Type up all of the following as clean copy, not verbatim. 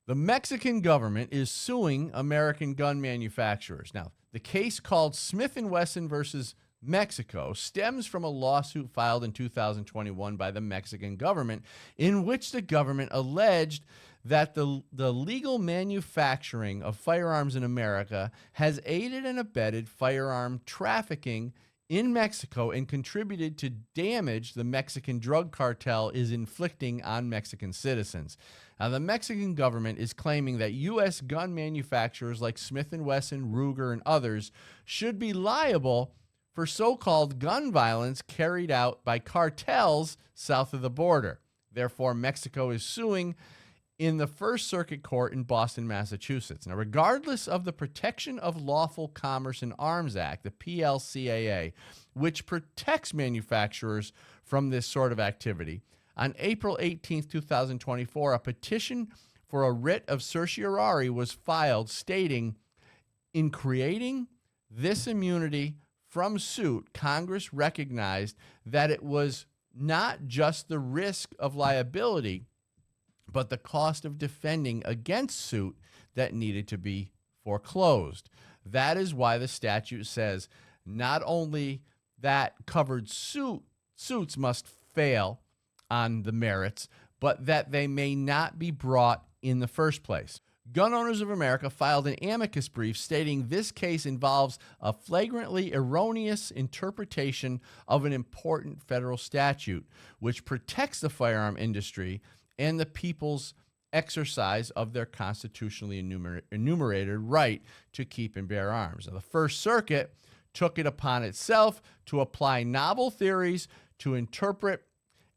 The Mexican government is suing American gun manufacturers. Now, the case called Smith & Wesson versus Mexico stems from a lawsuit filed in 2021 by the Mexican government, in which the government alleged that the legal manufacturing of firearms in America has aided and abetted firearm trafficking in Mexico and contributed to damage the Mexican drug cartel is inflicting on Mexican citizens. Now, the Mexican government is claiming that U.S. gun manufacturers like Smith & Wesson, Ruger, and others should be liable for so-called gun violence carried out by cartels south of the border. Therefore, Mexico is suing in the First Circuit Court in Boston, Massachusetts. Now, regardless of the Protection of Lawful Commerce in Arms Act, the PLCAA, which protects manufacturers from this sort of activity, on April 18, 2024, a petition for a writ of certiorari was filed stating, in creating this immunity from suit, Congress recognized that it was not just the risk of liability, but the cost of defending against suit that needed to be foreclosed. That is why the statute says not only that covered suits must fail on the merits, but that they may not be brought in the first place. Gun Owners of America filed an amicus brief stating this case involves a flagrantly erroneous interpretation of an important federal statute, which protects the firearm industry and the people's exercise of their constitutionally enumerated right to keep and bear arms. Now, the First Circuit took it upon itself to apply novel theories to interpret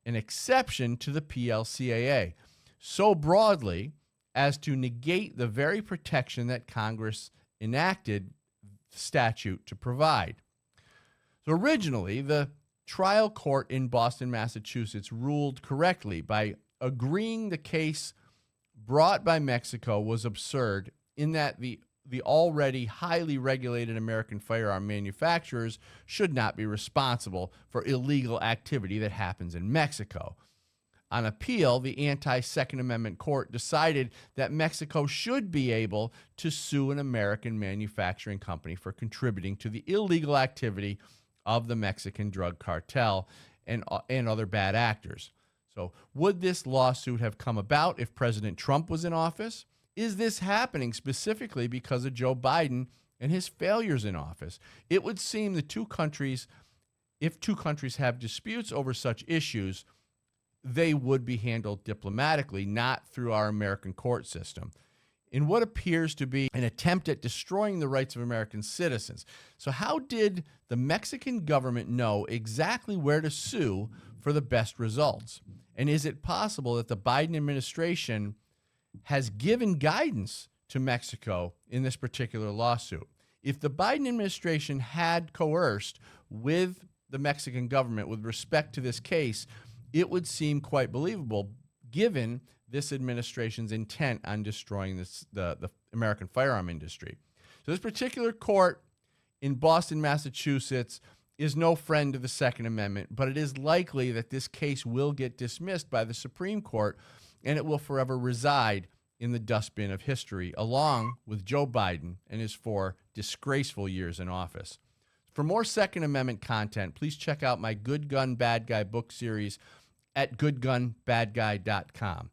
an exception to the PLCAA so broadly as to negate the very protection that Congress enacted the statute to provide. So originally, the trial court in Boston, Massachusetts ruled correctly by agreeing the case brought by Mexico was absurd in that the already highly regulated American firearm manufacturers should not be responsible for illegal activity that happens in Mexico. On appeal, the anti-Second Amendment court decided that Mexico should be able to sue an American manufacturing company for contributing to the illegal activity of the Mexican drug cartel and other bad actors. So, would this lawsuit have come about if President Trump was in office? Is this happening specifically because of Joe Biden and his failures in office? It would seem if two countries have disputes over such issues, they would be handled diplomatically, not through our American court system, in what appears to be an attempt at destroying the rights of American citizens. So how did the Mexican government know exactly where to sue for the best results? And is it possible that the Biden administration has given guidance to Mexico in this particular lawsuit? If the Biden administration had coerced with the Mexican government with respect to this case, it would seem quite believable given this administration's intent on destroying the American firearm industry. So this particular court in Boston, Massachusetts is no friend of the Second Amendment, but it is likely that this case will get dismissed by the Supreme Court and it will forever reside in the dustbin of history, along with Joe Biden and his 4 disgraceful years in office. For more Second Amendment content, please check out my Good Gun, Bad Guy book series at goodgunbadguy.com.